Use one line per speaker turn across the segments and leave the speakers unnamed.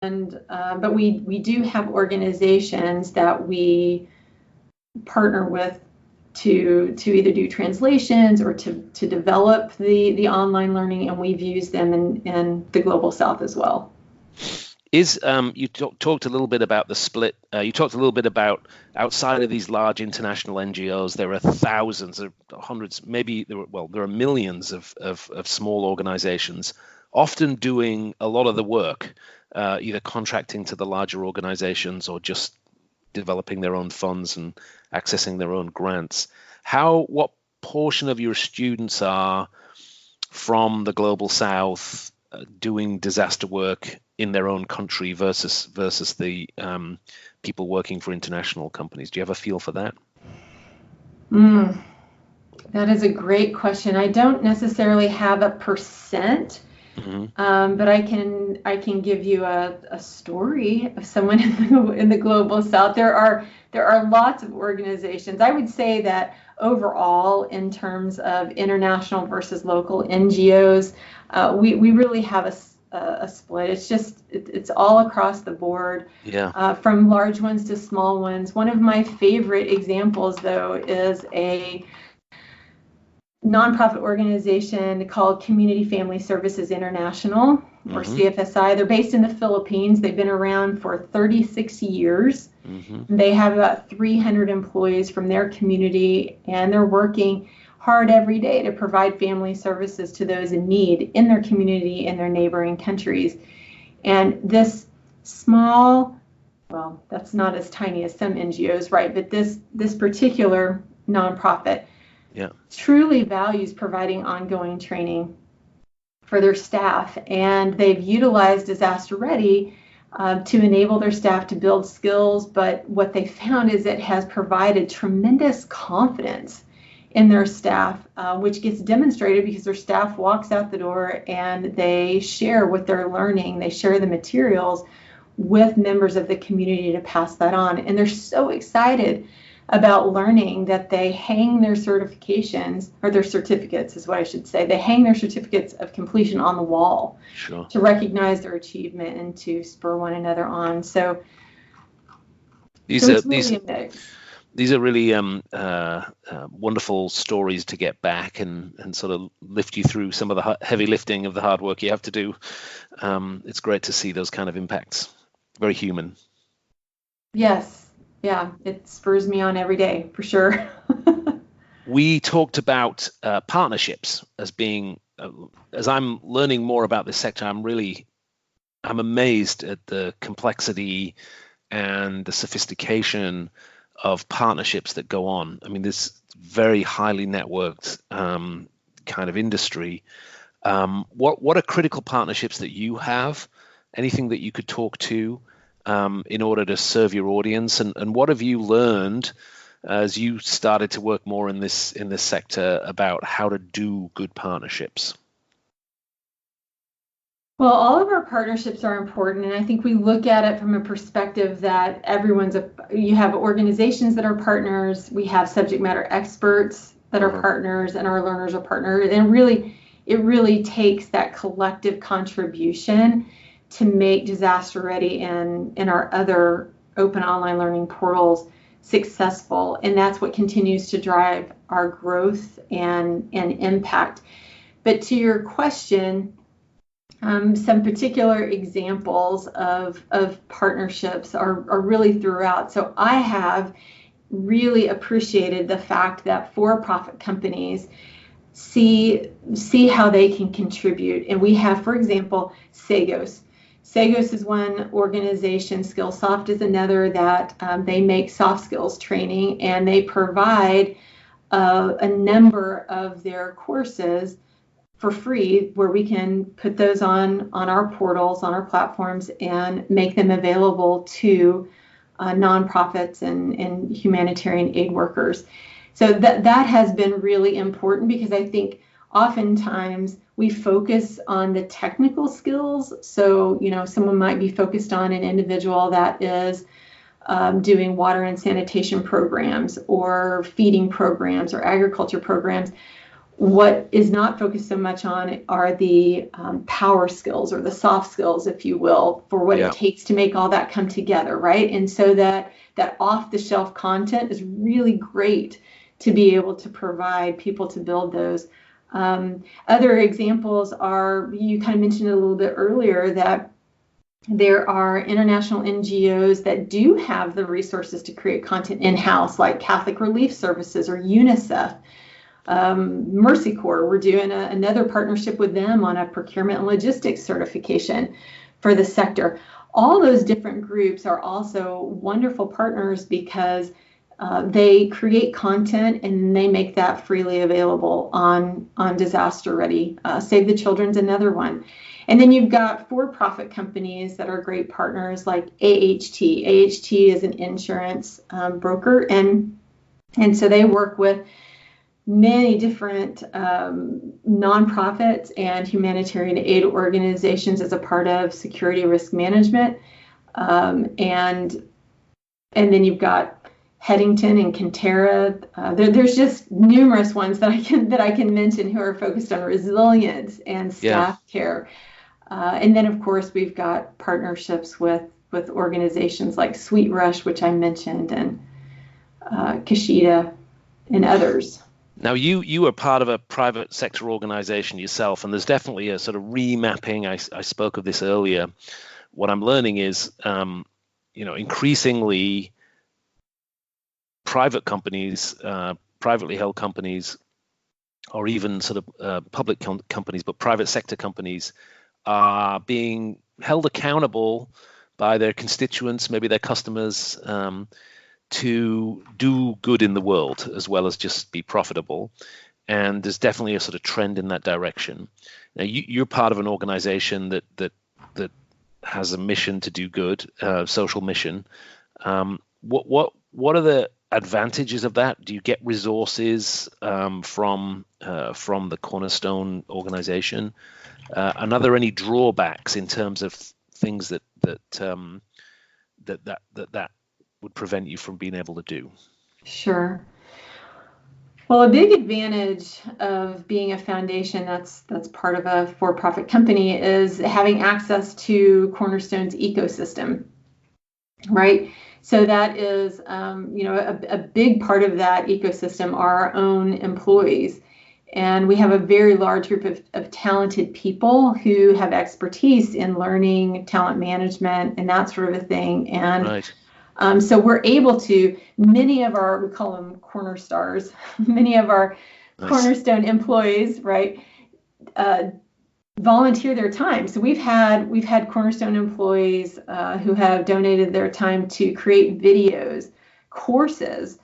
but we do have organizations that we partner with to either do translations or to develop the online learning, and we've used them in the Global South as well.
You talked a little bit about the split. You talked a little bit about outside of these large international NGOs, there are thousands, or hundreds, maybe there are millions of small organizations, often doing a lot of the work, either contracting to the larger organizations or just developing their own funds and accessing their own grants. What portion of your students are from the Global South doing disaster work in their own country versus the people working for international companies? Do you have a feel for that?
That is a great question. I don't necessarily have a percent, but I can give you a story of someone in the Global South. There are lots of organizations. I would say that overall, in terms of international versus local NGOs, we really have a split. It's all across the board, from large ones to small ones. One of my favorite examples, though, is a nonprofit organization called Community Family Services International, or CFSI. They're based in the Philippines. They've been around for 36 years. They have about 300 employees from their community, and they're working hard every day to provide family services to those in need in their community, in their neighboring countries. And this small, well, that's not as tiny as some NGOs, right? But this particular nonprofit truly values providing ongoing training for their staff, and they've utilized Disaster Ready to enable their staff to build skills. But what they found is it has provided tremendous confidence in their staff, which gets demonstrated because their staff walks out the door and they share what they're learning. They share the materials with members of the community to pass that on. And they're so excited about learning that they hang their certifications, or their certificates is what I should say. They hang their certificates of completion on the wall to recognize their achievement and to spur one another on. So these are
really wonderful stories to get back and sort of lift you through some of the heavy lifting of the hard work you have to do. It's great to see those kind of impacts. Very human.
Yes. Yeah, it spurs me on every day, for sure.
We talked about partnerships as being, as I'm learning more about this sector, I'm amazed at the complexity and the sophistication of partnerships that go on. I mean, this very highly networked kind of industry. What are critical partnerships that you have? Anything that you could talk to in order to serve your audience, and what have you learned as you started to work more in this sector about how to do good partnerships?
Well, all of our partnerships are important, and I think we look at it from a perspective that you have organizations that are partners, we have subject matter experts that are partners, and our learners are partners, and it really takes that collective contribution to make Disaster Ready and our other open online learning portals successful. And that's what continues to drive our growth and impact. But to your question, some particular examples of partnerships are really throughout. So I have really appreciated the fact that for-profit companies see how they can contribute. And we have, for example, Sagos. Sagos is one organization, Skillsoft is another, that they make soft skills training, and they provide a number of their courses for free, where we can put those on our portals, on our platforms, and make them available to nonprofits and humanitarian aid workers. So that has been really important, because I think oftentimes we focus on the technical skills. So, someone might be focused on an individual that is doing water and sanitation programs or feeding programs or agriculture programs. What is not focused so much on are the power skills or the soft skills, if you will, for what it takes to make all that come together, right? And so that off-the-shelf content is really great to be able to provide people to build those. Other examples are, you kind of mentioned it a little bit earlier, that there are international NGOs that do have the resources to create content in-house, like Catholic Relief Services or UNICEF. Mercy Corps, we're doing another partnership with them on a procurement and logistics certification for the sector. All those different groups are also wonderful partners because they create content and they make that freely available on Disaster Ready. Save the Children's another one. And then you've got for-profit companies that are great partners like AHT. AHT is an insurance broker, and so they work with many different nonprofits and humanitarian aid organizations as a part of security risk management. And then you've got Headington and Kintera. There's just numerous ones that I can mention who are focused on resilience and staff care. And then, of course, we've got partnerships with organizations like Sweet Rush, which I mentioned, and Kashida and others.
Now, you are part of a private sector organization yourself, and there's definitely a sort of remapping. I spoke of this earlier. What I'm learning is, increasingly private companies, privately held companies, or even sort of public companies, but private sector companies are being held accountable by their constituents, maybe their customers, to do good in the world as well as just be profitable. And there's definitely a sort of trend in that direction. Now, you're part of an organization that has a mission to do good, social mission. What are the advantages of that? Do you get resources from the Cornerstone organization? And are there any drawbacks in terms of things that would prevent you from being able to do?
Sure. Well, a big advantage of being a foundation that's part of a for-profit company is having access to Cornerstone's ecosystem, right? So that is, a big part of that ecosystem are our own employees. And we have a very large group of talented people who have expertise in learning, talent management, and that sort of a thing. And
right.
So we're able to, we call them corner stars, many of our nice. Cornerstone employees, right, volunteer their time. So we've had Cornerstone employees who have donated their time to create videos, courses,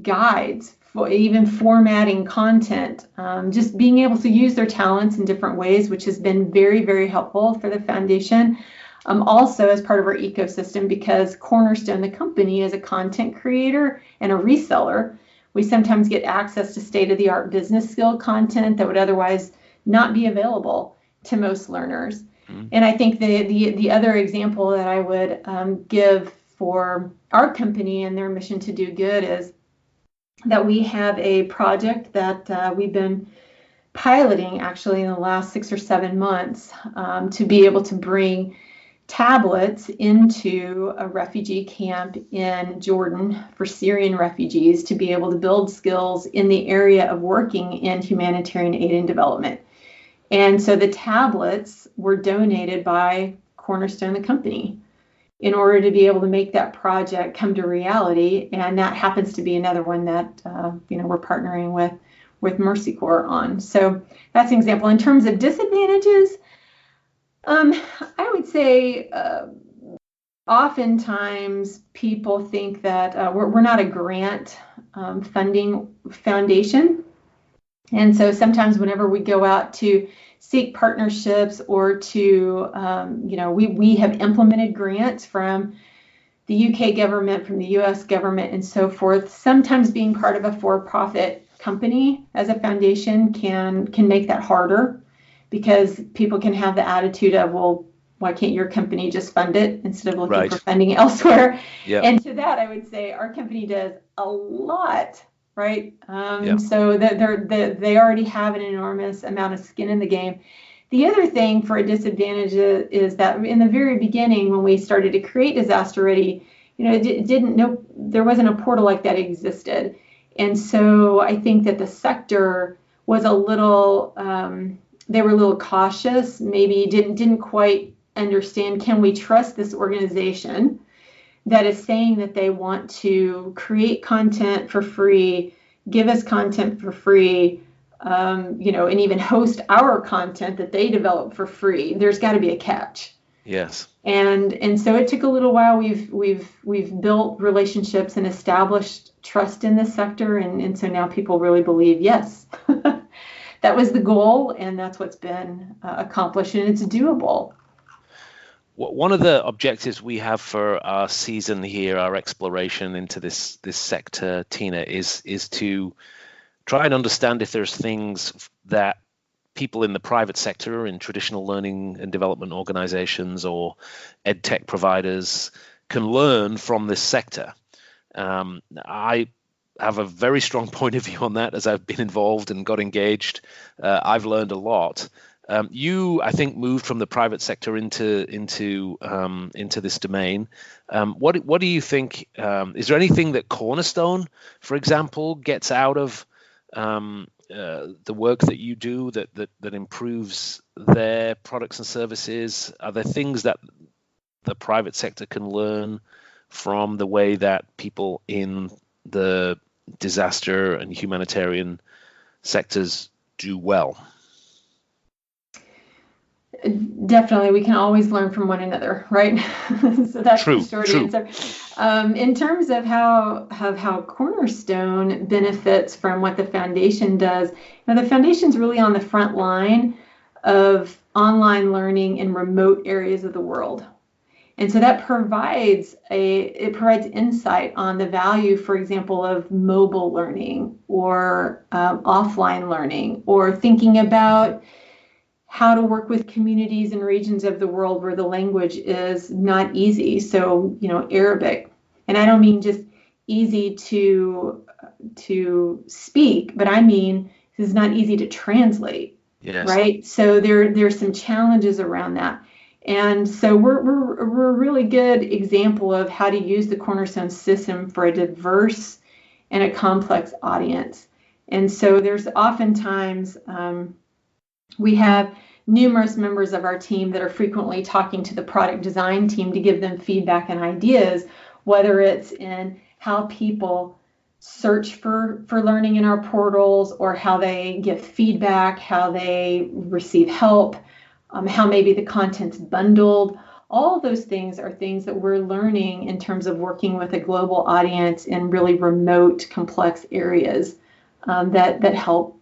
guides, even formatting content, just being able to use their talents in different ways, which has been very, very helpful for the foundation. Also as part of our ecosystem, because Cornerstone, the company, is a content creator and a reseller, we sometimes get access to state-of-the-art business skill content that would otherwise not be available to most learners. Mm-hmm. And I think the other example that I would give for our company and their mission to do good is that we have a project that we've been piloting actually in the last 6 or 7 months to be able to bring tablets into a refugee camp in Jordan for Syrian refugees to be able to build skills in the area of working in humanitarian aid and development. And so the tablets were donated by Cornerstone, the company, in order to be able to make that project come to reality. And that happens to be another one that we're partnering with Mercy Corps on. So that's an example. In terms of disadvantages, I would say oftentimes people think that we're not a grant funding foundation. And so sometimes whenever we go out to seek partnerships or to, we have implemented grants from the UK government, from the US government, and so forth. Sometimes being part of a for-profit company as a foundation can make that harder, because people can have the attitude of, well, why can't your company just fund it instead of looking for funding elsewhere? Yep. And to that, I would say our company does a lot right?
Yeah.
So that they already have an enormous amount of skin in the game. The other thing for a disadvantage is that in the very beginning, when we started to create Disaster Ready, it didn't know there wasn't a portal like that existed. And so I think that the sector was a little, they were a little cautious, maybe didn't quite understand, can we trust this organization that is saying that they want to create content for free, give us content for free, and even host our content that they develop for free. There's got to be a catch.
Yes.
And so it took a little while. We've built relationships and established trust in this sector, and so now people really believe, yes, that was the goal, and that's what's been accomplished, and it's doable.
One of the objectives we have for our season here, our exploration into this sector, Tina, is to try and understand if there's things that people in the private sector, in traditional learning and development organizations or ed tech providers, can learn from this sector. I have a very strong point of view on that as I've been involved and got engaged. I've learned a lot. You, I think, moved from the private sector into this domain. What do you think? Is there anything that Cornerstone, for example, gets out of the work that you do that improves their products and services? Are there things that the private sector can learn from the way that people in the disaster and humanitarian sectors do well?
Definitely, we can always learn from one another, right? So that's
true,
the short
true.
answer. In terms of how Cornerstone benefits from what the foundation does, the foundation's really on the front line of online learning in remote areas of the world. And so that provides insight on the value, for example, of mobile learning or offline learning, or thinking about how to work with communities and regions of the world where the language is not easy. So, Arabic, and I don't mean just easy to speak, but I mean this is not easy to translate.
Yes.
Right? So there's some challenges around that. And so we're a really good example of how to use the Cornerstone system for a diverse and a complex audience. And so there's oftentimes we have numerous members of our team that are frequently talking to the product design team to give them feedback and ideas, whether it's in how people search for learning in our portals, or how they give feedback, how they receive help, how maybe the content's bundled. All of those things are things that we're learning in terms of working with a global audience in really remote, complex areas that help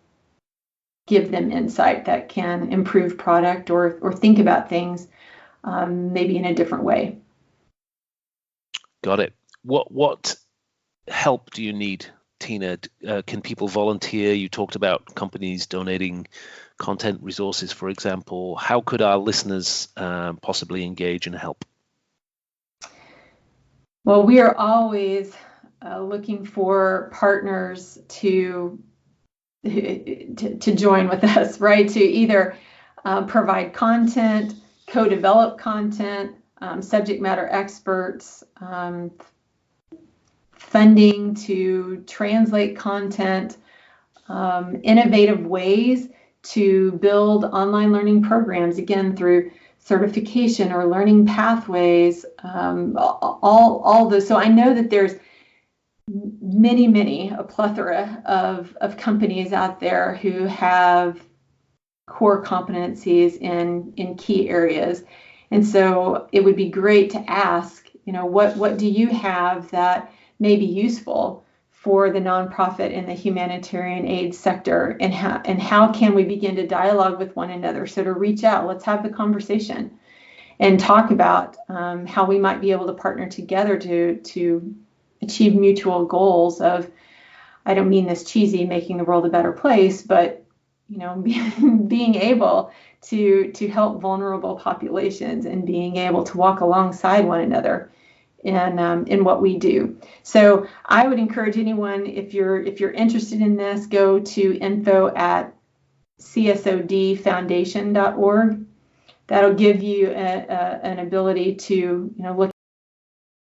give them insight that can improve product or think about things maybe in a different way.
Got it. What help do you need, Tina? Can people volunteer? You talked about companies donating content resources, for example. How could our listeners possibly engage and help?
Well, we are always looking for partners to join with us, right? To either provide content, co-develop content, subject matter experts, funding to translate content, innovative ways to build online learning programs, again, through certification or learning pathways, all those. So I know that there's a plethora of companies out there who have core competencies in key areas. And so it would be great to ask, what do you have that may be useful for the nonprofit and the humanitarian aid sector, and how can we begin to dialogue with one another? So to reach out, let's have the conversation and talk about how we might be able to partner together to achieve mutual goals of, I don't mean this cheesy, making the world a better place, but being able to help vulnerable populations and being able to walk alongside one another in what we do. So I would encourage anyone, if you're interested in this, go to info@csodfoundation.org. That'll give you an ability to look